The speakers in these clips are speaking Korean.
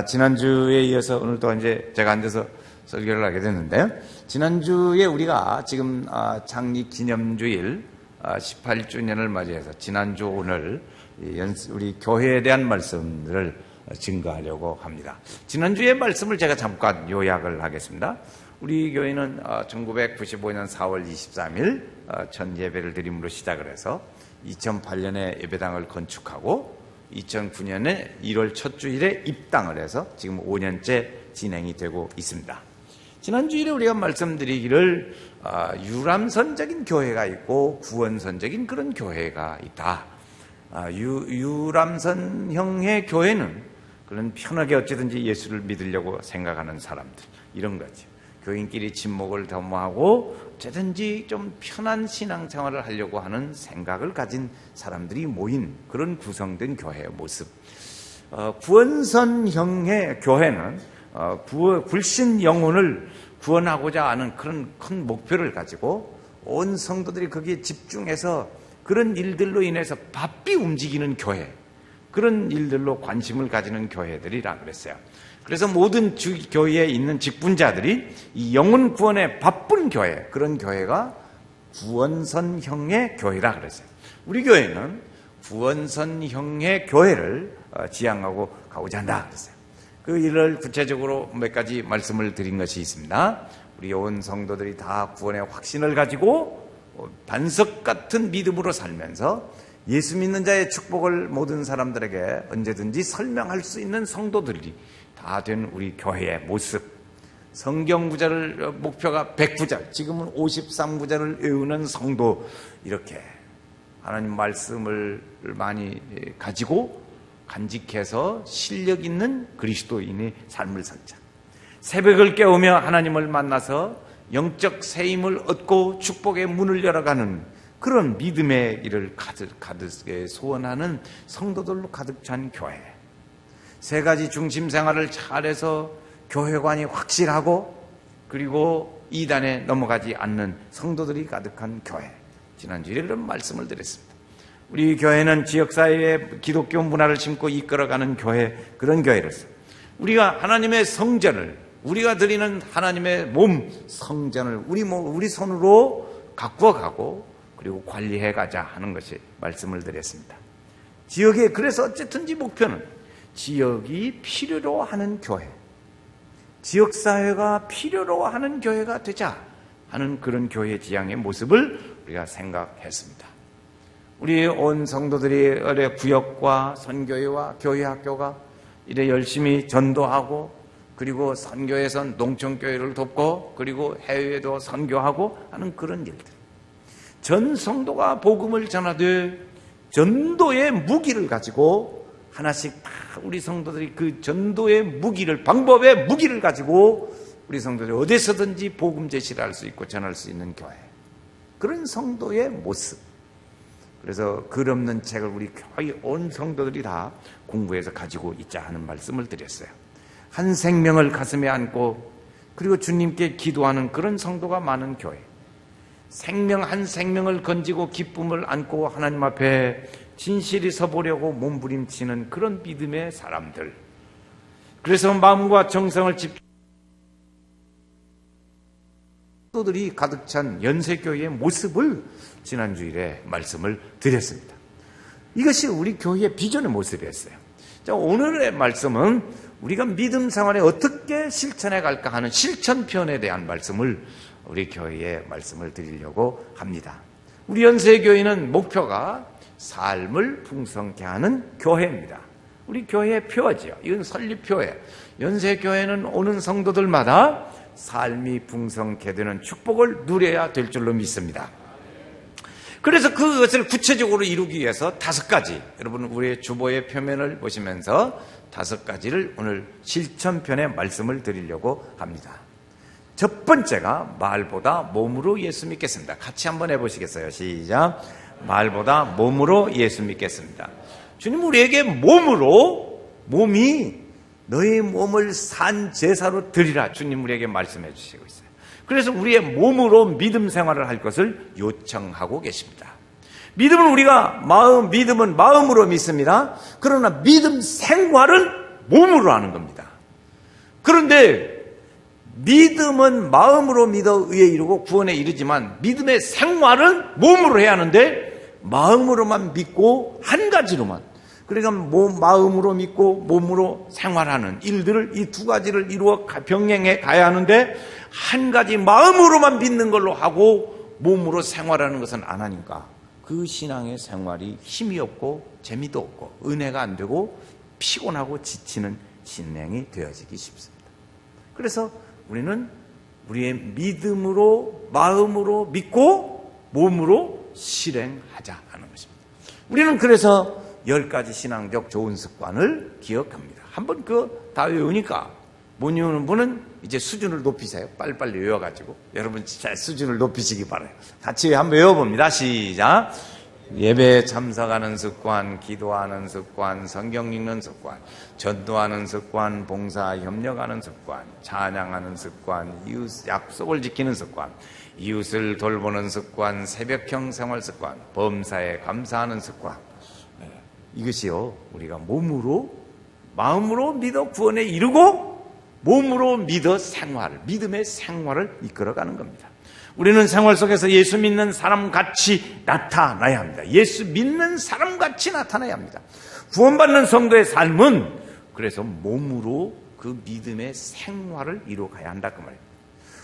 지난주에 이어서 오늘 또 이제 제가 앉아서 설교를 하게 됐는데요. 지난주에 우리가 지금 창립 기념주일 18주년을 맞이해서 지난주 오늘 우리 교회에 대한 말씀을 증거하려고 합니다. 지난주의 말씀을 제가 잠깐 요약을 하겠습니다. 우리 교회는 1995년 4월 23일 첫 예배를 드림으로 시작을 해서 2008년에 예배당을 건축하고 2009년에 1월 첫 주일에 입당을 해서 지금 5년째 진행이 되고 있습니다. 지난주일에 우리가 말씀드리기를 유람선적인 교회가 있고 구원선적인 그런 교회가 있다. 유람선형의 교회는 그런 편하게 어찌든지 예수를 믿으려고 생각하는 사람들, 이런 거죠. 교인끼리 친목을 도모하고 어쨌든지 좀 편한 신앙생활을 하려고 하는 생각을 가진 사람들이 모인 그런 구성된 교회의 모습. 구원선형의 교회는 불신 영혼을 구원하고자 하는 그런 큰 목표를 가지고 온 성도들이 거기에 집중해서 그런 일들로 인해서 바삐 움직이는 교회, 그런 일들로 관심을 가지는 교회들이라 그랬어요. 그래서 모든 교회에 있는 직분자들이 이 영혼 구원에 바쁜 교회, 그런 교회가 구원선형의 교회라 그랬어요. 우리 교회는 구원선형의 교회를 지향하고 가고자 한다 그랬어요. 그 일을 구체적으로 몇 가지 말씀을 드린 것이 있습니다. 우리 온 성도들이 다 구원의 확신을 가지고 반석 같은 믿음으로 살면서 예수 믿는 자의 축복을 모든 사람들에게 언제든지 설명할 수 있는 성도들이 다 된 우리 교회의 모습. 성경 구절을 목표가 100구절, 지금은 53구절을 외우는 성도, 이렇게 하나님 말씀을 많이 가지고 간직해서 실력 있는 그리스도인의 삶을 살자. 새벽을 깨우며 하나님을 만나서 영적 세임을 얻고 축복의 문을 열어가는 그런 믿음의 일을 가득 소원하는 성도들로 가득 찬 교회. 세 가지 중심 생활을 잘해서 교회관이 확실하고 그리고 이단에 넘어가지 않는 성도들이 가득한 교회. 지난주에 그런 말씀을 드렸습니다. 우리 교회는 지역사회에 기독교 문화를 심고 이끌어가는 교회, 그런 교회로서 우리가 하나님의 성전을, 우리가 드리는 하나님의 몸 성전을 우리 손으로 가꾸어 가고 그리고 관리해 가자 하는 것이 말씀을 드렸습니다. 지역에, 그래서 어쨌든지 목표는 지역이 필요로 하는 교회, 지역사회가 필요로 하는 교회가 되자 하는 그런 교회 지향의 모습을 우리가 생각했습니다. 우리 온 성도들이 어뢰 구역과 선교회와 교회학교가 이래 열심히 전도하고 그리고 선교에선 농촌교회를 돕고 그리고 해외에도 선교하고 하는 그런 일들. 전 성도가 복음을 전하되 전도의 무기를 가지고 하나씩 다 우리 성도들이 그 전도의 무기를, 방법의 무기를 가지고 우리 성도들이 어디서든지 복음 제시를 할 수 있고 전할 수 있는 교회. 그런 성도의 모습. 그래서 글 없는 책을 우리 거의 온 성도들이 다 공부해서 가지고 있자 하는 말씀을 드렸어요. 한 생명을 가슴에 안고 그리고 주님께 기도하는 그런 성도가 많은 교회. 생명 한 생명을 건지고 기쁨을 안고 하나님 앞에 진실이 서보려고 몸부림치는 그런 믿음의 사람들. 그래서 마음과 정성을 성도들이 가득 찬 연세교회의 모습을 지난주일에 말씀을 드렸습니다. 이것이 우리 교회의 비전의 모습이었어요. 자, 오늘의 말씀은 우리가 믿음 생활에 어떻게 실천해 갈까 하는 실천편에 대한 말씀을 우리 교회에 말씀을 드리려고 합니다. 우리 연세교회는 목표가 삶을 풍성케 하는 교회입니다. 우리 교회의 표지요. 이건 설립표예요. 연세교회는 오는 성도들마다 삶이 풍성케 되는 축복을 누려야 될 줄로 믿습니다. 그래서 그것을 구체적으로 이루기 위해서 5가지, 여러분 우리의 주보의 표면을 보시면서 5가지를 오늘 실천편의 말씀을 드리려고 합니다. 첫 번째가 말보다 몸으로 예수 믿겠습니다. 같이 한번 해보시겠어요? 시작. 말보다 몸으로 예수 믿겠습니다. 주님 우리에게 몸이 너의 몸을 산 제사로 드리라, 주님 우리에게 말씀해 주시고 있어요. 그래서 우리의 몸으로 믿음 생활을 할 것을 요청하고 계십니다. 믿음은 마음으로 믿습니다. 그러나 믿음 생활은 몸으로 하는 겁니다. 그런데 믿음은 마음으로 믿어 의에 이르고 구원에 이르지만 믿음의 생활은 몸으로 해야 하는데 마음으로만 믿고 한 가지로만, 그러니까 마음으로 믿고 몸으로 생활하는 일들을, 이 두 가지를 이루어 병행해 가야 하는데 한 가지 마음으로만 믿는 걸로 하고 몸으로 생활하는 것은 안 하니까 그 신앙의 생활이 힘이 없고 재미도 없고 은혜가 안 되고 피곤하고 지치는 신앙이 되어지기 쉽습니다. 그래서 우리는 우리의 믿음으로 마음으로 믿고 몸으로 실행하자 하는 것입니다. 우리는 그래서 10가지 신앙적 좋은 습관을 기억합니다. 한번 다 외우니까 못 외우는 분은 이제 수준을 높이세요. 빨리빨리 외워가지고 여러분 진짜 수준을 높이시기 바라요. 같이 한번 외워봅니다. 시작. 예배에 참석하는 습관, 기도하는 습관, 성경 읽는 습관, 전도하는 습관, 봉사 협력하는 습관, 찬양하는 습관, 이웃 약속을 지키는 습관, 이웃을 돌보는 습관, 새벽형 생활 습관, 범사에 감사하는 습관. 이것이요, 우리가 몸으로 마음으로 믿어 구원에 이르고 몸으로 믿어 믿음의 생활을 이끌어가는 겁니다. 우리는 생활 속에서 예수 믿는 사람같이 나타나야 합니다. 예수 믿는 사람같이 나타나야 합니다. 구원받는 성도의 삶은 그래서 몸으로 그 믿음의 생활을 이루어가야 한다 그 말이에요.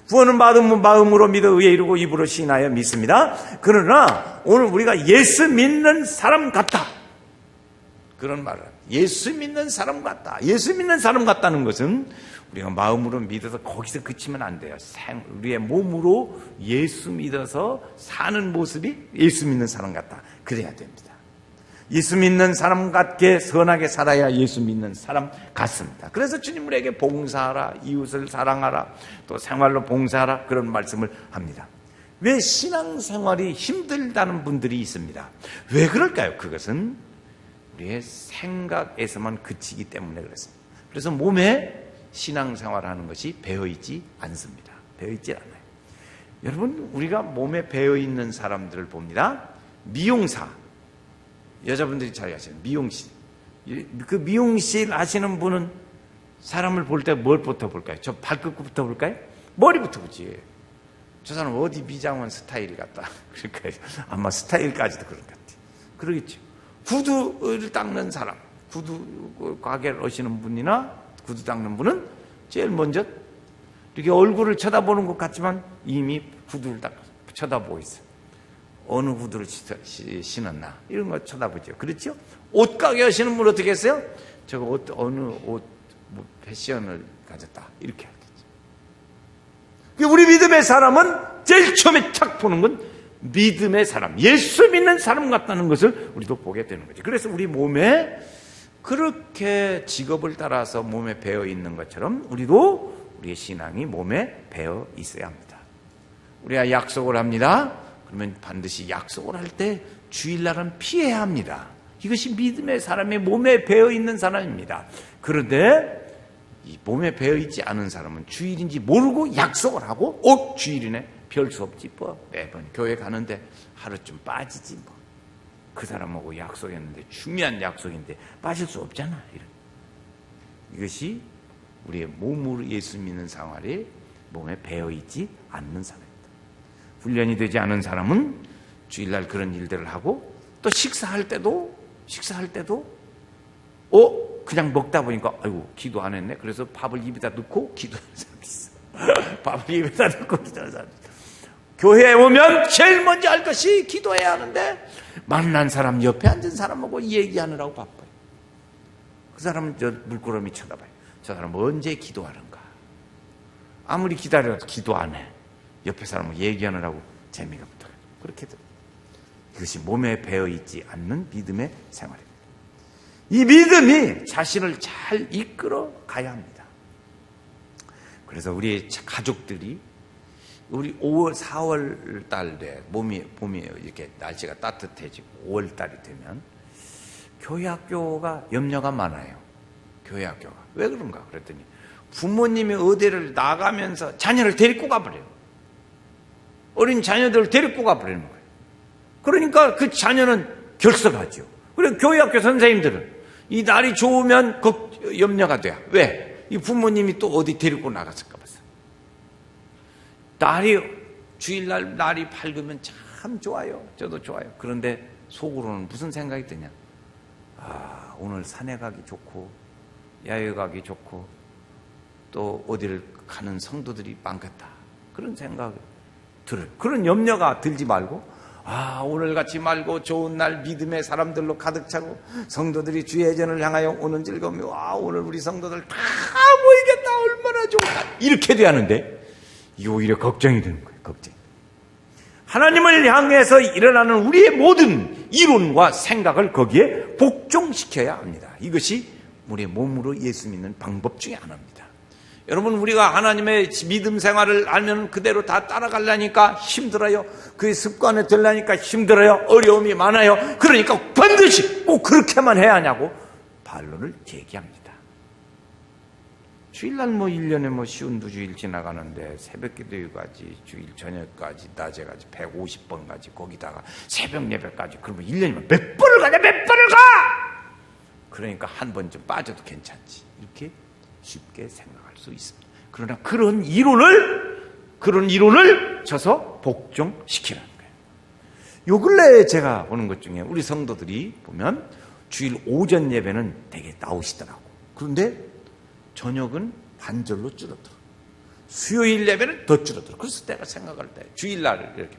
구원은 받으면 마음으로 믿어 의에 이르고 입으로 시인하여 믿습니다. 그러나 오늘 우리가 예수 믿는 사람 같다, 그런 말을 합니다. 예수 믿는 사람 같다. 예수 믿는 사람 같다는 것은 우리가 마음으로 믿어서 거기서 그치면 안 돼요. 우리의 몸으로 예수 믿어서 사는 모습이 예수 믿는 사람 같다, 그래야 됩니다. 예수 믿는 사람 같게 선하게 살아야 예수 믿는 사람 같습니다. 그래서 주님 우리에게 봉사하라, 이웃을 사랑하라, 또 생활로 봉사하라, 그런 말씀을 합니다. 왜 신앙생활이 힘들다는 분들이 있습니다. 왜 그럴까요? 그것은 우리의 생각에서만 그치기 때문에 그렇습니다. 그래서 몸에 신앙생활하는 것이 배어있지 않습니다. 배어있지 않아요. 여러분, 우리가 몸에 배어있는 사람들을 봅니다. 미용사, 여자분들이 잘 아시는 미용실, 그 미용실 하시는 분은 사람을 볼 때 뭘부터 볼까요? 저 발끝부터 볼까요? 머리부터 보지. 저 사람 어디 미장원 스타일 같다. 그러니까 아마 스타일까지도 그런 것 같아요. 그러겠죠. 구두를 닦는 사람, 구두 가게를 하시는 분이나 구두 닦는 분은 제일 먼저 이렇게 얼굴을 쳐다보는 것 같지만 이미 구두를 딱 쳐다보고 있어요. 어느 구두를 신었나 이런 거 쳐다보죠. 그렇죠? 옷가게 하시는 분 어떻게 했어요? 저거 어느 옷 패션을 가졌다 이렇게 하겠죠. 우리 믿음의 사람은 제일 처음에 탁 보는 건 믿음의 사람, 예수 믿는 사람 같다는 것을 우리도 보게 되는 거죠. 그래서 우리 몸에 그렇게 직업을 따라서 몸에 배어 있는 것처럼 우리도 우리의 신앙이 몸에 배어 있어야 합니다. 우리가 약속을 합니다. 그러면 반드시 약속을 할 때 주일날은 피해야 합니다. 이것이 믿음의 사람의 몸에 배어 있는 사람입니다. 그런데 이 몸에 배어 있지 않은 사람은 주일인지 모르고 약속을 하고 주일이네 별 수 없지 뭐 매번 교회 가는데 하루쯤 빠지지 뭐 그 사람하고 약속했는데 중요한 약속인데 빠질 수 없잖아. 이것이 우리의 몸으로 예수 믿는 생활이 몸에 배어 있지 않는 사람입니다. 훈련이 되지 않은 사람은 주일날 그런 일들을 하고 또 식사할 때도 그냥 먹다 보니까 아이고 기도 안 했네. 그래서 밥을 입에다 넣고 기도하는 사람이 있어. 밥을 입에다 넣고 기도하는 사람이 있어. 교회에 오면 제일 먼저 할 것이 기도해야 하는데 만난 사람 옆에 앉은 사람하고 얘기하느라고 바빠요. 그 사람은 저 물끄러미 쳐다봐요. 저 사람은 언제 기도하는가. 아무리 기다려도 기도 안 해. 옆에 사람하고 얘기하느라고 재미가 붙어요. 그렇게 됩니다. 이것이 몸에 배어있지 않는 믿음의 생활입니다. 이 믿음이 자신을 잘 이끌어 가야 합니다. 그래서 우리 가족들이 우리 5월, 4월 달에 봄이 이렇게 날씨가 따뜻해지고 5월 달이 되면 교회 학교가 염려가 많아요. 교회 학교가. 왜 그런가 그랬더니 부모님이 어디를 나가면서 자녀를 데리고 가버려요. 어린 자녀들을 데리고 가버리는 거예요. 그러니까 그 자녀는 결석하죠. 그리고 교회 학교 선생님들은 이 날이 좋으면 염려가 돼요. 왜? 이 부모님이 또 어디 데리고 나갔을까 봐서. 주일날 날이 밝으면 참 좋아요. 저도 좋아요. 그런데 속으로는 무슨 생각이 드냐? 오늘 산에 가기 좋고 야외 가기 좋고 또 어디를 가는 성도들이 많겠다. 그런 생각이 들어요. 그런 염려가 들지 말고 오늘같이 맑고 좋은 날 믿음의 사람들로 가득 차고 성도들이 주의 예전을 향하여 오는 즐거움이 오늘 우리 성도들 다 모이겠다. 얼마나 좋을까. 이렇게 돼야 하는데 이게 오히려 걱정이 되는 거예요. 걱정. 하나님을 향해서 일어나는 우리의 모든 이론과 생각을 거기에 복종시켜야 합니다. 이것이 우리의 몸으로 예수 믿는 방법 중에 하나입니다. 여러분, 우리가 하나님의 믿음 생활을 알면 그대로 다 따라가려니까 힘들어요. 그의 습관에 들려니까 힘들어요. 어려움이 많아요. 그러니까 반드시 꼭 그렇게만 해야 하냐고 반론을 제기합니다. 주일날 1년에 쉬운 2주일 지나가는데 새벽 기도회까지 주일 저녁까지 낮에까지 150번까지 거기다가 새벽 예배까지 그러면 1년이면 몇 번을 가냐 몇 번을 가! 그러니까 한 번쯤 빠져도 괜찮지. 이렇게 쉽게 생각할 수 있습니다. 그러나 그런 이론을 쳐서 복종시키라는 거예요. 요 근래에 제가 보는 것 중에 우리 성도들이 보면 주일 오전 예배는 되게 나오시더라고. 그런데 저녁은 반절로 줄어들어. 수요일 예배는 더 줄어들어. 그래서 내가 생각할 때 주일날 이렇게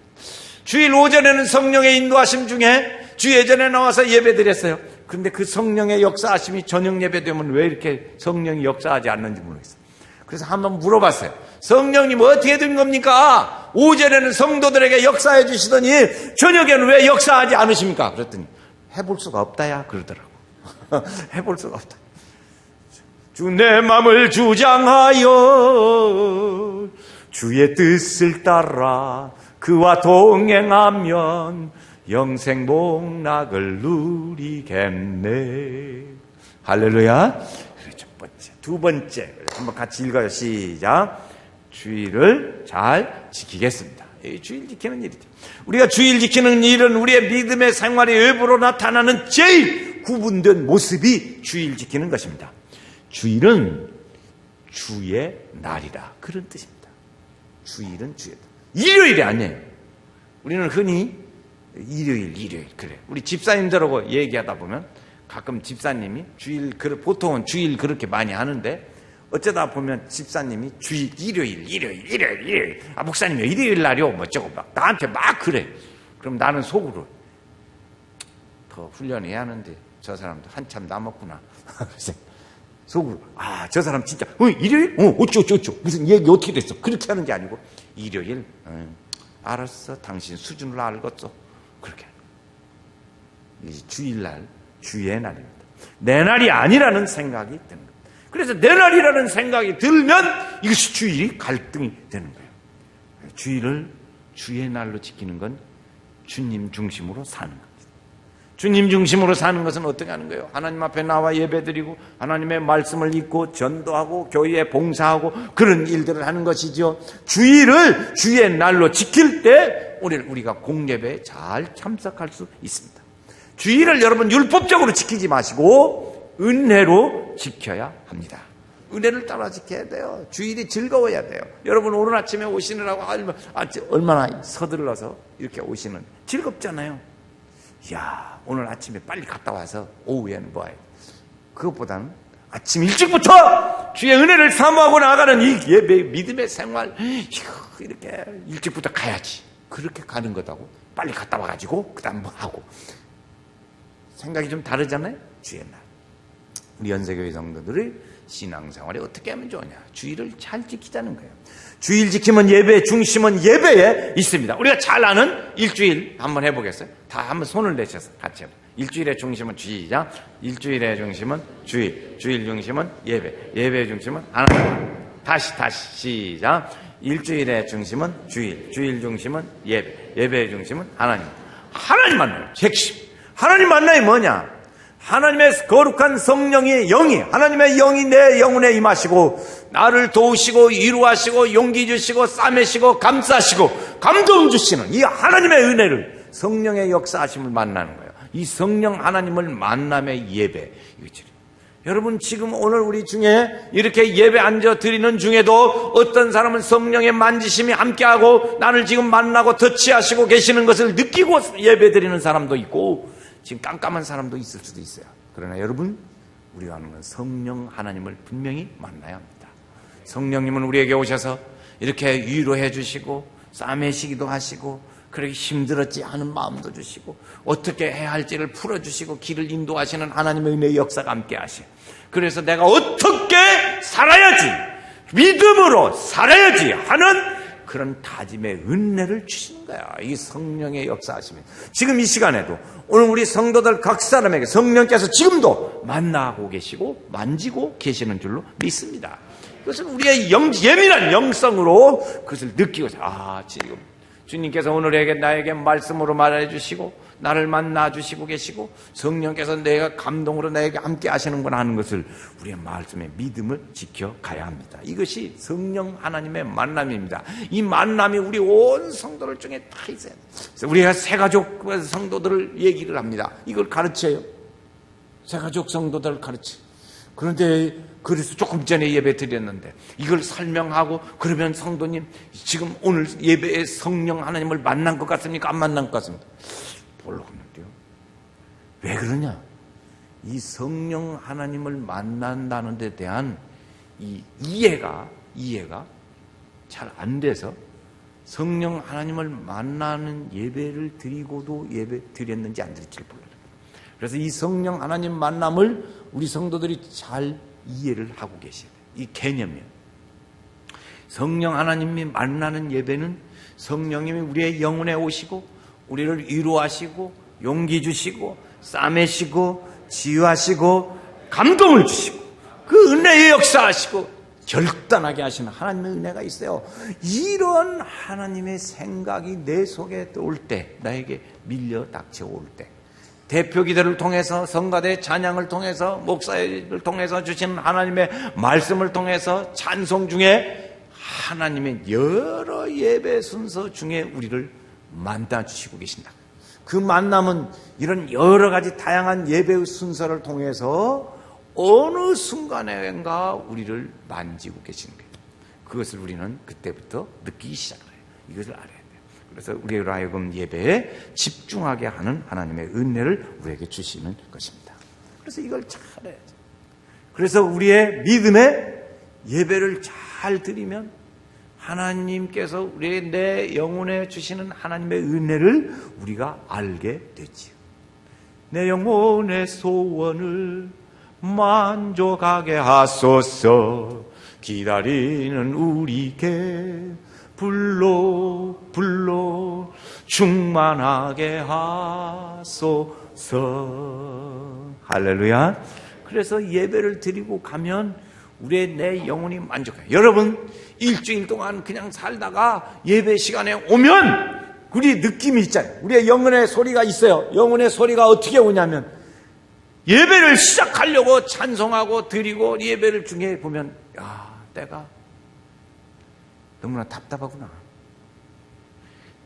주일 오전에는 성령의 인도하심 중에 주 예전에 나와서 예배 드렸어요. 그런데 그 성령의 역사하심이 저녁 예배 되면 왜 이렇게 성령이 역사하지 않는지 모르겠어요. 그래서 한번 물어봤어요. 성령님 어떻게 된 겁니까? 오전에는 성도들에게 역사해 주시더니 저녁에는 왜 역사하지 않으십니까? 그랬더니 해볼 수가 없다야 그러더라고. 해볼 수가 없다. 주 내 맘을 주장하여 주의 뜻을 따라 그와 동행하면 영생 복락을 누리겠네. 할렐루야. 첫 번째. 두 번째. 한번 같이 읽어요. 시작. 주일을 잘 지키겠습니다. 주일 지키는 일이죠. 우리가 주일 지키는 일은 우리의 믿음의 생활의 외부로 나타나는 제일 구분된 모습이 주일 지키는 것입니다. 주일은 주의 날이라 그런 뜻입니다. 주일은 주의 날. 일요일이 아니에요. 우리는 흔히 일요일 그래. 우리 집사님들하고 얘기하다 보면 가끔 집사님이 보통은 주일 그렇게 많이 하는데 어쩌다 보면 집사님이 주일 일요일 목사님이 일요일 날이요 뭐 저거 막 나한테 막 그래. 그럼 나는 속으로 더 훈련해야 하는데 저 사람도 한참 남았구나. 속으로 저 사람 진짜 일요일? 어쩌 무슨 얘기 어떻게 됐어? 그렇게 하는 게 아니고 일요일 알았어 당신 수준을 알겠어 그렇게 하는 거예요. 주일날 주의 날입니다. 내 날이 아니라는 생각이 드는 거예요. 그래서 내 날이라는 생각이 들면 이것이 주일이 갈등이 되는 거예요. 주일을 주의 날로 지키는 건 주님 중심으로 사는 겁니다. 주님 중심으로 사는 것은 어떻게 하는 거예요? 하나님 앞에 나와 예배드리고 하나님의 말씀을 읽고 전도하고 교회에 봉사하고 그런 일들을 하는 것이죠. 주일을 주의 날로 지킬 때 우리가 공예배에 잘 참석할 수 있습니다. 주일을 여러분 율법적으로 지키지 마시고 은혜로 지켜야 합니다. 은혜를 따라 지켜야 돼요. 주일이 즐거워야 돼요. 여러분 오늘 아침에 오시느라고 얼마나 서둘러서 이렇게 오시는 즐겁잖아요. 이야, 오늘 아침에 빨리 갔다 와서 오후에는 뭐해요? 그것보다는 아침 일찍부터 주의 은혜를 사모하고 나가는 이 예배, 믿음의 생활, 이렇게 일찍부터 가야지. 그렇게 가는 것하고 빨리 갔다 와가지고 그 다음 뭐 하고. 생각이 좀 다르잖아요? 주의 날. 우리 연세교회 성도들의 신앙생활에 어떻게 하면 좋으냐? 주일을 잘 지키자는 거예요. 주일 지키면 예배 중심은 예배에 있습니다. 우리가 잘 아는 일주일 한번 해보겠어요? 다 한번 손을 내셔서 같이 해보세요. 일주일의 중심은 주일이자 일주일의 중심은 주일, 주일 중심은 예배, 예배의 중심은 하나님. 다시 시작. 일주일의 중심은 주일, 주일 중심은 예배, 예배의 중심은 하나님. 하나님 만나요. 핵심. 하나님 만나요 뭐냐? 하나님의 거룩한 성령의 영이, 하나님의 영이 내 영혼에 임하시고 나를 도우시고 위로하시고 용기 주시고 싸매시고 감싸시고 감동 주시는 이 하나님의 은혜를, 성령의 역사하심을 만나는 거예요. 이 성령 하나님을 만남의 예배. 여러분 지금 오늘 우리 중에 이렇게 예배 앉아 드리는 중에도 어떤 사람은 성령의 만지심이 함께하고 나를 지금 만나고 터치하시고 계시는 것을 느끼고 예배 드리는 사람도 있고 지금 깜깜한 사람도 있을 수도 있어요. 그러나 여러분 우리가 하는 건 성령 하나님을 분명히 만나야 합니다. 성령님은 우리에게 오셔서 이렇게 위로해 주시고 싸매시기도 하시고 그렇게 힘들었지 하는 마음도 주시고 어떻게 해야 할지를 풀어주시고 길을 인도하시는 하나님의 은혜의 역사가 함께 하셔요. 그래서 내가 어떻게 살아야지 믿음으로 살아야지 하는 그런 다짐의 은혜를 주시는 거야. 이 성령의 역사하시면 지금 이 시간에도 오늘 우리 성도들 각 사람에게 성령께서 지금도 만나고 계시고 만지고 계시는 줄로 믿습니다. 그것은 우리의 예민한 영성으로 그것을 느끼고 지금 주님께서 오늘에게 나에게 말씀으로 말해주시고 나를 만나주시고 계시고 성령께서 내가 감동으로 나에게 함께 하시는구나 하는 것을 우리의 말씀의 믿음을 지켜가야 합니다. 이것이 성령 하나님의 만남입니다. 이 만남이 우리 온 성도들 중에 다 있어야 돼요. 그래서 우리가 새가족 성도들을 얘기를 합니다. 이걸 가르쳐요. 새가족 성도들을 가르쳐요. 그런데 그래서 조금 전에 예배 드렸는데 이걸 설명하고 그러면 성도님 지금 오늘 예배에 성령 하나님을 만난 것 같습니까? 안 만난 것 같습니까? 모르겠는데요. 왜 그러냐? 이 성령 하나님을 만난다는 데 대한 이 이해가 잘 안 돼서 성령 하나님을 만나는 예배를 드리고도 예배 드렸는지 안 드릴지를 몰라요. 그래서 이 성령 하나님 만남을 우리 성도들이 잘 이해를 하고 계셔야 돼요. 이 개념이에요. 성령 하나님이 만나는 예배는 성령님이 우리의 영혼에 오시고 우리를 위로하시고 용기 주시고 싸매시고 치유하시고 감동을 주시고 그 은혜의 역사하시고 결단하게 하시는 하나님의 은혜가 있어요. 이런 하나님의 생각이 내 속에 올 때, 나에게 밀려 닥쳐올 때 대표 기도를 통해서 성가대 찬양을 통해서 목사를 통해서 주신 하나님의 말씀을 통해서 찬송 중에 하나님의 여러 예배 순서 중에 우리를 만나 주시고 계신다. 그 만남은 이런 여러 가지 다양한 예배의 순서를 통해서 어느 순간인가 우리를 만지고 계시는 거예요. 그것을 우리는 그때부터 느끼기 시작해요. 이것을 알아야 돼요. 그래서 우리로 하여금 예배에 집중하게 하는 하나님의 은혜를 우리에게 주시는 것입니다. 그래서 이걸 잘 해야죠. 그래서 우리의 믿음의 예배를 잘 드리면 하나님께서 우리의 내 영혼에 주시는 하나님의 은혜를 우리가 알게 되지요. 내 영혼의 소원을 만족하게 하소서. 기다리는 우리께 불러 충만하게 하소서. 할렐루야. 그래서 예배를 드리고 가면 우리의 내 영혼이 만족해요. 여러분 일주일 동안 그냥 살다가 예배 시간에 오면 우리 느낌이 있잖아요. 우리의 영혼의 소리가 있어요. 영혼의 소리가 어떻게 오냐면 예배를 시작하려고 찬송하고 드리고 예배를 중에 보면 내가 너무나 답답하구나.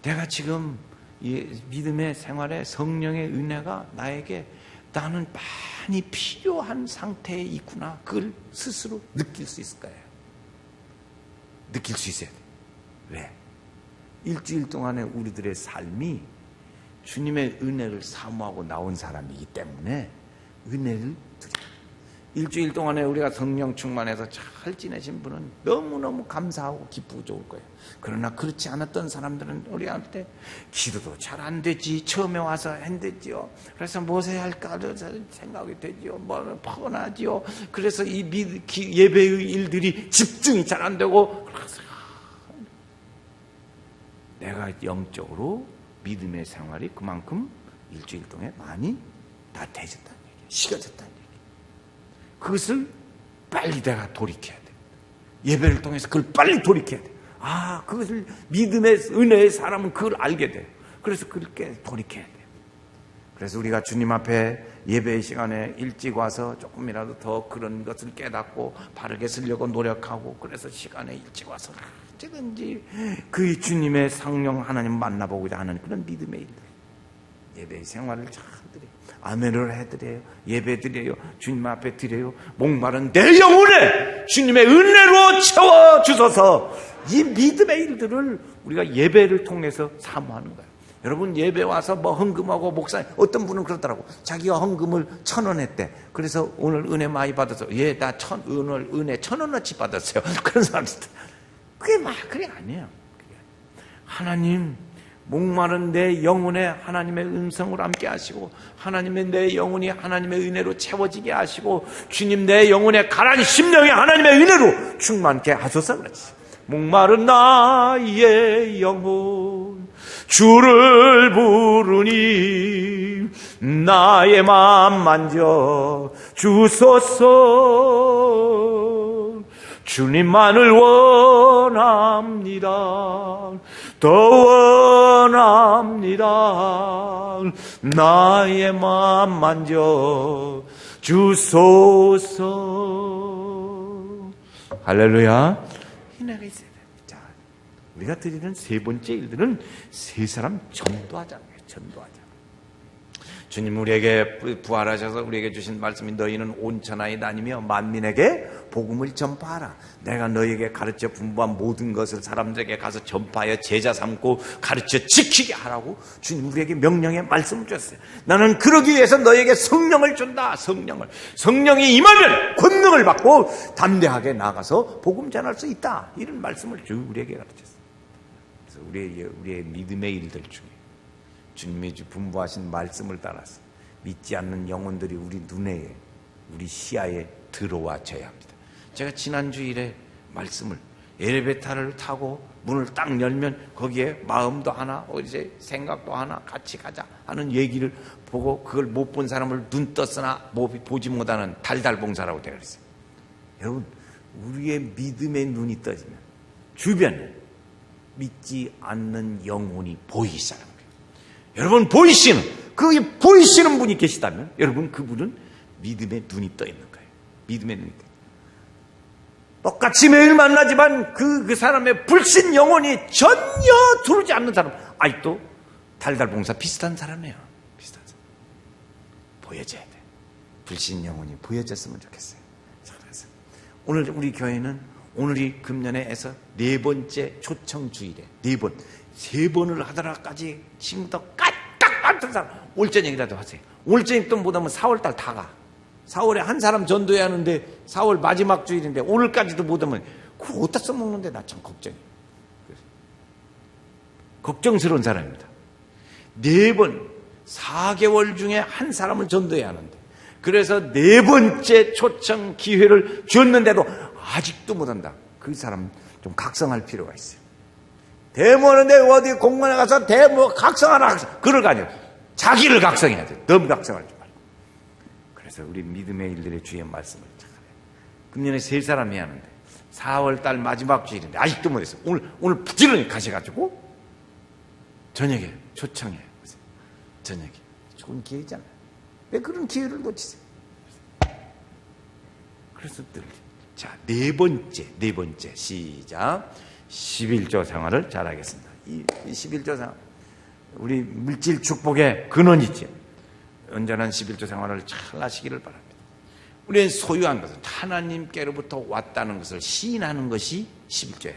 내가 지금 이 믿음의 생활에 성령의 은혜가 나에게 나는 많이 필요한 상태에 있구나. 그걸 스스로 느낄 수 있을 거예요. 느낄 수 있어야 돼요. 왜? 일주일 동안의 우리들의 삶이 주님의 은혜를 사모하고 나온 사람이기 때문에 은혜를 드려요. 일주일 동안에 우리가 성령 충만해서 잘 지내신 분은 너무너무 감사하고 기쁘고 좋을 거예요. 그러나 그렇지 않았던 사람들은 우리한테 기도도 잘 안 되지, 처음에 와서 안 되지요. 그래서 무엇을 해야 할까 생각이 되지요. 뭐 뻔하지요. 그래서 이 예배의 일들이 집중이 잘 안 되고, 그래서 내가 영적으로 믿음의 생활이 그만큼 일주일 동안에 많이 나태해졌다는 얘기예요. 식어졌다는 얘기예요. 그것을 빨리 내가 돌이켜야 돼. 예배를 통해서 그걸 빨리 돌이켜야 돼. 그것을 믿음의 은혜의 사람은 그걸 알게 돼. 그래서 그렇게 돌이켜야 돼. 그래서 우리가 주님 앞에 예배의 시간에 일찍 와서 조금이라도 더 그런 것을 깨닫고 바르게 쓰려고 노력하고, 그래서 시간에 일찍 와서 어찌든지 그 주님의 성령 하나님 만나보고자 하는 그런 믿음의 일들. 예배 생활을 잘 드려요. 아멘을 해드려요. 예배 드려요. 주님 앞에 드려요. 목마른 내 영혼에 주님의 은혜로 채워주소서. 이 믿음의 일들을 우리가 예배를 통해서 사모하는 거예요. 여러분, 예배 와서 뭐 헌금하고 목사님, 어떤 분은 그러더라고. 자기가 헌금을 1,000원 했대. 그래서 오늘 은혜 많이 받아서, 예, 나 오늘 은혜 1,000원어치 받았어요. 그런 사람들. 그게 아니에요. 하나님, 목마른 내 영혼에 하나님의 음성을 함께 하시고, 하나님의 내 영혼이 하나님의 은혜로 채워지게 하시고, 주님 내 영혼에 가난 심령이 하나님의 은혜로 충만케 하소서. 그렇지. 목마른 나의 영혼 주를 부르니 나의 맘 만져 주소서. 주님만을 원합니다. 더 원합니다. 나의 맘 만져 주소서. 할렐루야. 희나가 있어야 돼. 자, 우리가 드리는 세 번째 일들은 세 사람 전도하자는 거예요. 전도하자. 주님 우리에게 부활하셔서 우리에게 주신 말씀이 너희는 온 천하에 다니며 만민에게 복음을 전파하라. 내가 너희에게 가르쳐 분부한 모든 것을 사람들에게 가서 전파하여 제자 삼고 가르쳐 지키게 하라고 주님 우리에게 명령의 말씀을 주셨어요. 나는 그러기 위해서 너희에게 성령을 준다. 성령이 임하면 권능을 받고 담대하게 나가서 복음 전할 수 있다. 이런 말씀을 우리에게 가르쳤어요. 그래서 우리의 믿음의 일들 중에 주님이 분부하신 말씀을 따라서 믿지 않는 영혼들이 우리 눈에, 우리 시야에 들어와줘야 합니다. 제가 지난 주일에 말씀을 엘리베이터를 타고 문을 딱 열면 거기에 마음도 하나, 이제 생각도 하나 같이 가자 하는 얘기를 보고 그걸 못 본 사람을 눈 떴으나 보지 못하는 달달봉사라고 되어 있어요. 여러분, 우리의 믿음의 눈이 떠지면 주변에 믿지 않는 영혼이 보이기 시작합니다. 여러분 보이시는 분이 계시다면 여러분 그분은 믿음의 눈이 떠 있는 거예요. 믿음의 눈이 떠 있는 거예요. 똑같이 매일 만나지만 그 사람의 불신 영혼이 전혀 들어오지 않는 사람, 아직도 달달봉사 비슷한 사람이에요. 비슷한 사람. 보여져야 돼. 불신 영혼이 보여졌으면 좋겠어요. 자, 그래서 오늘 우리 교회는 오늘이 금년에서 4번째 초청 주일에 4번, 3번을 하더라까지 지금부터 까딱 같은 사람 올 저녁이라도 하세요. 올 저녁 또 못하면 4월달 다 가. 4월에 한 사람 전도해야 하는데 4월 마지막 주일인데 오늘까지도 못하면 그걸 어디다 써먹는데 나 참 걱정이에요. 걱정스러운 사람입니다. 4번 4개월 중에 한 사람을 전도해야 하는데 그래서 4번째 초청 기회를 줬는데도 아직도 못한다. 그 사람 좀 각성할 필요가 있어요. 대모하는데 어디 공간에 가서 각성하라. 그럴 거 아니에요. 자기를 각성해야 돼. 너무 각성하지 말고. 그래서 우리 믿음의 일들의 주의 말씀을 착하네. 금년에 3사람이 하는데 4월달 마지막 주일인데 아직도 못했어. 오늘 부지런히 가셔가지고 저녁에 초청해. 저녁에 좋은 기회잖아요. 왜 그런 기회를 놓치세요? 그래서 자, 네 번째 시작. 11조 생활을 잘하겠습니다. 이 11조 생활, 우리 물질 축복의 근원이죠. 온전한 11조 생활을 잘 하시기를 바랍니다. 우리는 소유한 것은 하나님께로부터 왔다는 것을 시인하는 것이 11조예요.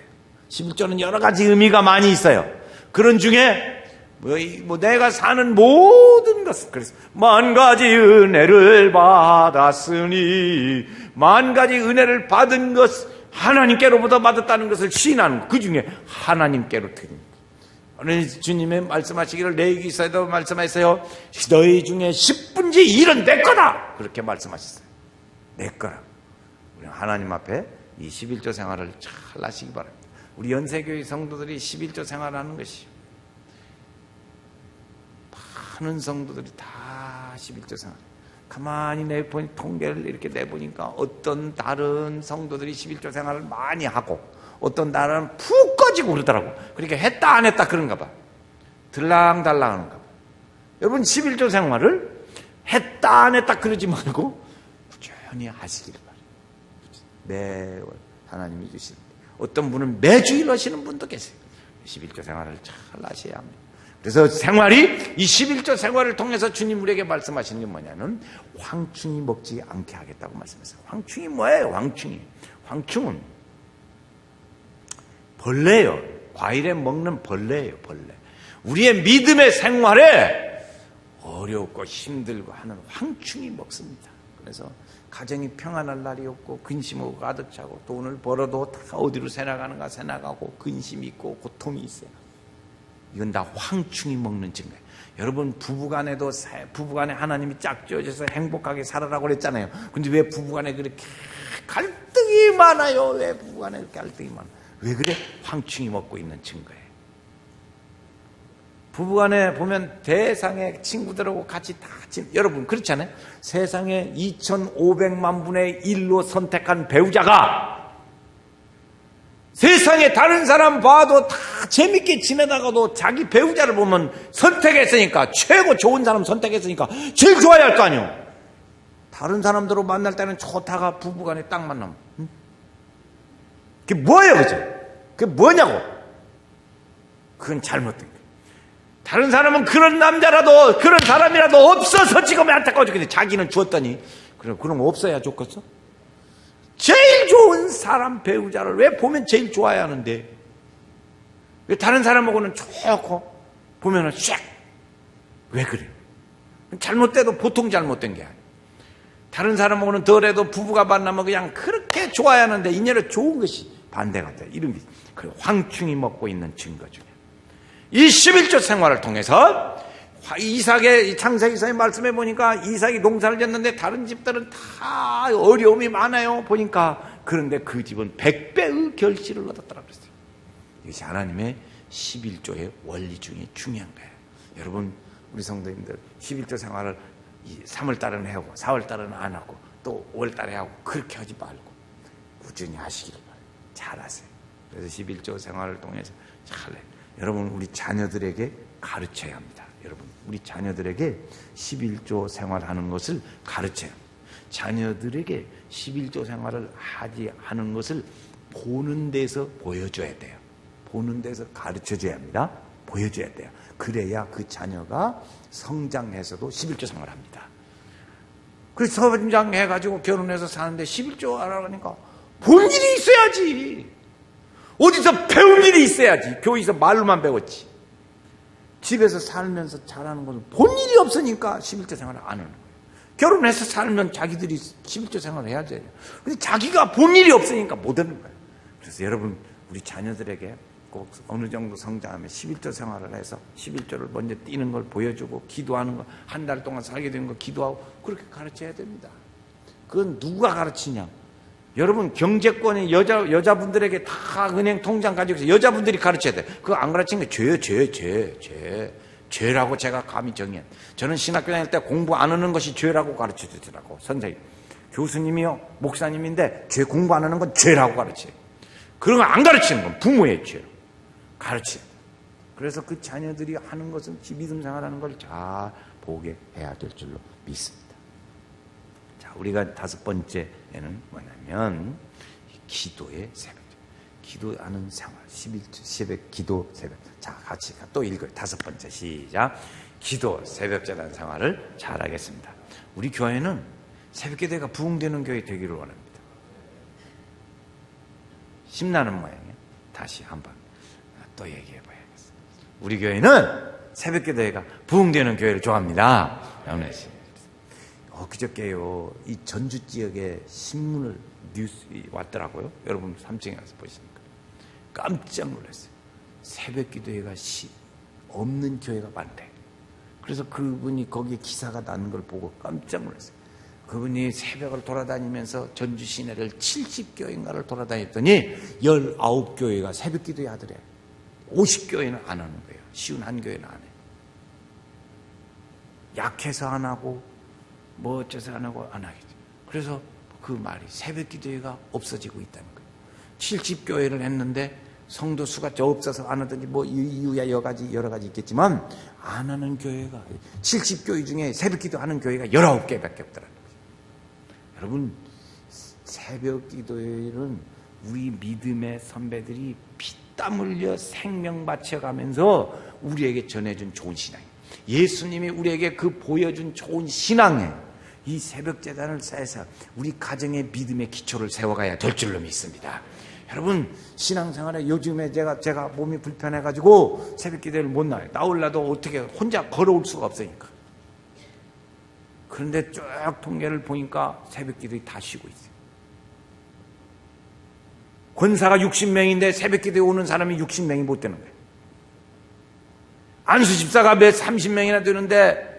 11조는 여러 가지 의미가 많이 있어요. 그런 중에 내가 사는 모든 것을, 그래서 만 가지 은혜를 받았으니 만 가지 은혜를 받은 것, 하나님께로부터 받았다는 것을 시인하는 것, 그 중에 하나님께로 드립니다. 오늘 주님의 말씀하시기를 레위기서에도 말씀하셨어요. 너희 중에 10분의 1은 내 거다. 그렇게 말씀하셨어요. 내 거라. 우리 하나님 앞에 이 11조 생활을 잘 하시기 바랍니다. 우리 연세교회 성도들이 11조 생활하는 것이 많은 성도들이 다 11조 생활. 가만히 통계를 이렇게 내보니까 어떤 다른 성도들이 11조 생활을 많이 하고 어떤 날은 푹 꺼지고 그러더라고. 그러니까 했다 안 했다 그런가 봐. 들랑달랑 하는가 봐. 여러분 11조 생활을 했다 안 했다 그러지 말고 꾸준히 하시길 바랍니다. 매월 하나님이 주시는데 어떤 분은 매주일 하시는 분도 계세요. 11조 생활을 잘 하셔야 합니다. 그래서 생활이 이 11조 생활을 통해서 주님 우리에게 말씀하시는 게 뭐냐면 황충이 먹지 않게 하겠다고 말씀했어요. 황충이 뭐예요? 황충은 벌레예요. 과일에 먹는 벌레예요. 벌레. 우리의 믿음의 생활에 어렵고 힘들고 하는 황충이 먹습니다. 그래서 가정이 평안할 날이 없고 근심하고 가득 차고 돈을 벌어도 다 어디로 새나가는가 새나가고 근심이 있고 고통이 있어요. 이건 다 황충이 먹는 증거예요. 여러분 부부간에 하나님이 짝 지어져서 행복하게 살아라고 그랬잖아요. 근데 왜 부부간에 그렇게 갈등이 많아요? 왜 부부간에 그렇게 갈등이 많아요? 왜 그래? 황충이 먹고 있는 증거예요. 부부간에 보면 대상의 친구들하고 같이 다 여러분 그렇지 않아요? 세상에 2,500만 분의 1로 선택한 배우자가 세상에 다른 사람 봐도 다 재밌게 지내다가도 자기 배우자를 보면 선택했으니까 최고 좋은 사람 선택했으니까 제일 좋아야 할 거 아니에요. 다른 사람들로 만날 때는 좋다가 부부간에 딱 만나면 그게 뭐예요? 그죠? 그게 뭐냐고. 그건 잘못된 거예요. 다른 사람은 그런 남자라도 그런 사람이라도 없어서 지금 안타까워 죽겠는데 자기는 주었더니 그럼 없어야 좋겠어? 제일 좋은 사람 배우자를 왜 보면 제일 좋아야 하는데 왜 다른 사람하고는 좋고 보면은 샥 왜 그래요? 잘못돼도 보통 잘못된 게 아니에요. 다른 사람하고는 덜해도 부부가 만나면 그냥 그렇게 좋아야 하는데 인연에 좋은 것이 반대가 돼. 이런 게 황충이 먹고 있는 증거 중에 이 11조 생활을 통해서 이삭의 창세기서의 말씀해 보니까 이삭이 농사를 짓는데 다른 집들은 다 어려움이 많아요. 보니까 그런데 그 집은 100배의 결실을 얻었다고 그랬어요. 이것이 하나님의 11조의 원리 중에 중요한 거예요. 여러분 우리 성도님들 11조 생활을 3월달은 하고 4월달은 안 하고 또 5월달에 하고 그렇게 하지 말고 꾸준히 하시길 바라요. 잘하세요. 그래서 11조 생활을 통해서 잘해요. 여러분 우리 자녀들에게 가르쳐야 합니다. 여러분 우리 자녀들에게 11조 생활하는 것을 가르쳐야 합니다. 자녀들에게 11조 생활을 하지 않은 것을 보는 데서 보여줘야 돼요. 보는 데서 가르쳐줘야 합니다. 보여줘야 돼요. 그래야 그 자녀가 성장해서도 11조 생활을 합니다. 그래서 성장해가지고 결혼해서 사는데 11조 하라니까 본 일이 있어야지. 어디서 배울 일이 있어야지. 교회에서 말로만 배웠지. 집에서 살면서 잘하는 것은 본 일이 없으니까 11조 생활을 안 하는 거예요. 결혼해서 살면 자기들이 11조 생활을 해야 돼요. 근데 자기가 본 일이 없으니까 못 하는 거예요. 그래서 여러분 우리 자녀들에게 꼭 어느 정도 성장하면 11조 생활을 해서 11조를 먼저 뛰는 걸 보여주고 기도하는 거 한 달 동안 살게 되는 거 기도하고 그렇게 가르쳐야 됩니다. 그건 누가 가르치냐? 여러분 경제권이 여자분들에게 다 은행 통장 가지고 있어요. 여자분들이 가르쳐야 돼. 그거 안 가르치는 게 죄라고 제가 감히 정해요. 저는 신학교 다닐 때 공부 안 하는 것이 죄라고 가르쳐 주더라고. 선생님 교수님이요 목사님인데 공부 안 하는 건 죄라고 가르쳐요. 그런 거 안 가르치는 건 부모의 죄로 가르쳐요. 그래서 그 자녀들이 하는 것은 믿음 생활하는 걸 잘 보게 해야 될 줄로 믿습니다. 자, 우리가 다섯 번째에는 뭐냐면 기도의 새벽. 기도하는 생활. 11조 새벽 기도 새벽. 자, 같이 또 읽어요. 다섯 번째 시작. 기도 새벽제라는 생활을 잘 하겠습니다. 우리 교회는 새벽기도가 부흥되는 교회 되기를 원합니다. 심나는 모양이에요. 다시 한번 또 얘기해 봐야겠어요. 우리 교회는 새벽기도회가 부흥되는 교회를 좋아합니다. 그저께요 이 전주 지역에 신문을 뉴스 왔더라고요. 여러분 3층에 가서 보십니까? 깜짝 놀랐어요. 새벽기도회가 없는 교회가 많대. 그래서 그분이 거기에 기사가 나는 걸 보고 깜짝 놀랐어요. 그분이 새벽을 돌아다니면서 전주 시내를 70교회인가를 돌아다녔더니 19교회가 새벽기도회 하더래. 50교회는 안 하는 거예요. 51교회는 안 해요. 약해서 안 하고 뭐 어째서 안 하고 안 하겠죠. 그래서 그 말이 새벽기도회가 없어지고 있다는 거예요. 70교회를 했는데 성도 수가 저 없어서 안 하든지 뭐 이유야 여러 가지 있겠지만 안 하는 교회가 70교회 중에 새벽기도 하는 교회가 19개밖에 없더라는 거예요. 여러분 새벽기도회는 우리 믿음의 선배들이 피땀 피땀 흘려 생명 바쳐가면서 우리에게 전해준 좋은 신앙이에요. 예수님이 우리에게 그 보여준 좋은 신앙에 이 새벽 제단을 쌓아서 우리 가정의 믿음의 기초를 세워가야 될 줄로 믿습니다. 여러분, 신앙생활에 요즘에 제가 몸이 불편해가지고 새벽 기도를 못 나와요. 나오려도 어떻게 혼자 걸어올 수가 없으니까. 그런데 쭉 통계를 보니까 새벽 기도에 다 쉬고 있어요. 권사가 60명인데 새벽 기도에 오는 사람이 60명이 못 되는 거예요. 안수 집사가 몇 30명이나 되는데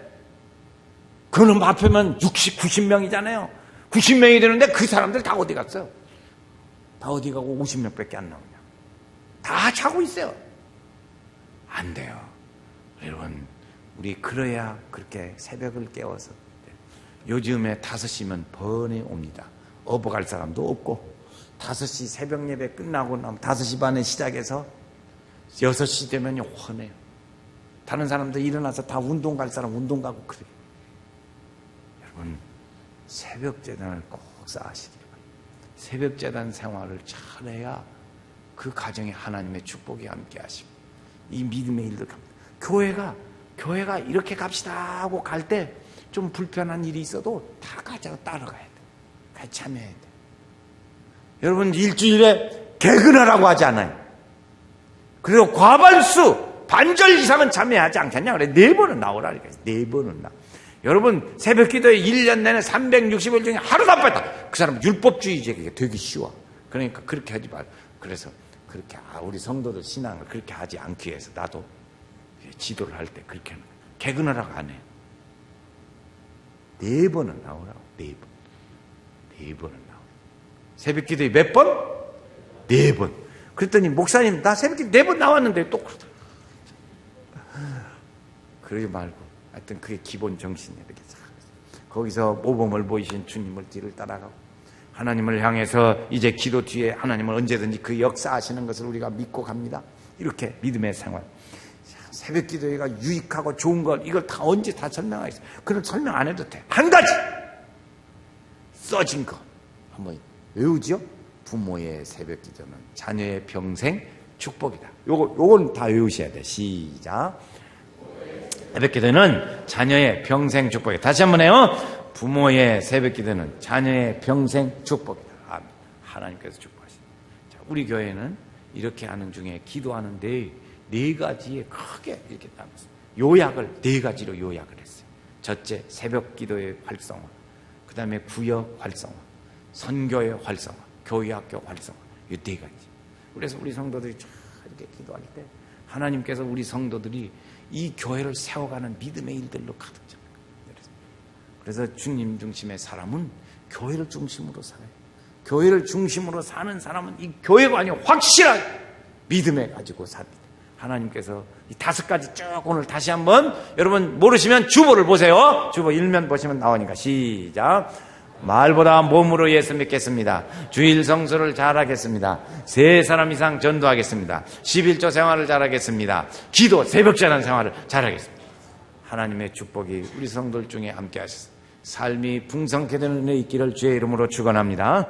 그놈 앞에만 60, 90명이잖아요. 90명이 되는데 그 사람들 다 어디 갔어요? 다 어디 가고 50명밖에 안 나오냐. 다 자고 있어요. 안 돼요. 여러분, 우리 그래야 그렇게 새벽을 깨워서 요즘에 5시면 번에 옵니다. 업어갈 사람도 없고 5시 새벽 예배 끝나고 나면 5시 반에 시작해서 6시 되면 훤해요. 다른 사람들 일어나서 다 운동 갈 사람 운동 가고 그래요. 여러분, 새벽 재단을 꼭 쌓으시기 바랍니다. 새벽 재단 생활을 잘해야 그 가정에 하나님의 축복이 함께 하시고 이 믿음의 일도 갑니다. 교회가 이렇게 갑시다 하고 갈 때 좀 불편한 일이 있어도 다 가자고 따라가야 돼. 같이 참여해야 돼. 여러분, 일주일에 개근하라고 하지 않아요. 그리고 과반수 반절 이상은 참여하지 않겠냐 그래. 4번은 나오라. 4번은 나와. 여러분, 새벽 기도에 1년 내내 360일 중에 하루도 안 뺐다. 그 사람은 율법주의자에게 되기 쉬워. 그러니까 그렇게 하지 말. 그래서 그렇게 우리 성도들 신앙을 그렇게 하지 않기 위해서 나도 지도를 할 때 그렇게 하는 거예요. 개근하라고 안 해요. 4번은 나오라고. 4번은 나오라고. 새벽 기도에 몇 번? 4번. 그랬더니 목사님, 나 새벽 기도 4번 나왔는데 또 그러더라고요. 그러지 말고 하여튼 그게 기본 정신이에요. 이렇게 거기서 모범을 보이신 주님을 뒤를 따라가고 하나님을 향해서 이제 기도 뒤에 하나님을 언제든지 그 역사하시는 것을 우리가 믿고 갑니다. 이렇게 믿음의 생활. 새벽 기도회가 유익하고 좋은 걸 이걸 다 언제 다 설명하겠어요. 그럼 설명 안 해도 돼. 한 가지 써진 거 한번 외우죠. 부모의 새벽 기도는 자녀의 평생 축복이다. 요건 다 외우셔야 돼. 시작. 새벽 기도는 자녀의 평생 축복이다. 다시 한번 해요. 부모의 새벽 기도는 자녀의 평생 축복이다. 아멘. 하나님께서 축복하십니다. 자, 우리 교회는 이렇게 하는 중에 기도하는데 4가지에 크게 이렇게 나눴어요. 요약을 4가지로 요약을 했어요. 첫째, 새벽 기도의 활성화. 그 다음에 구역 활성화, 선교의 활성화, 교회학교 활성화. 이 4가지. 그래서 우리 성도들이 이렇게 기도할 때 하나님께서 우리 성도들이 이 교회를 세워가는 믿음의 일들로 가득 차요. 그래서 주님 중심의 사람은 교회를 중심으로 살아요. 교회를 중심으로 사는 사람은 이 교회관이 확실하게 믿음에 가지고 삽니다. 하나님께서 이 5가지 쭉 오늘 다시 한번 여러분 모르시면 주보를 보세요. 주보 1면 보시면 나오니까 시작. 말보다 몸으로 예수 믿겠습니다. 주일 성수를 잘하겠습니다. 3사람 이상 전도하겠습니다. 11조 생활을 잘하겠습니다. 기도 새벽제단 생활을 잘하겠습니다. 하나님의 축복이 우리 성도들 중에 함께 하셔서 삶이 풍성케 되는 은혜 있기를 주의 이름으로 축원합니다.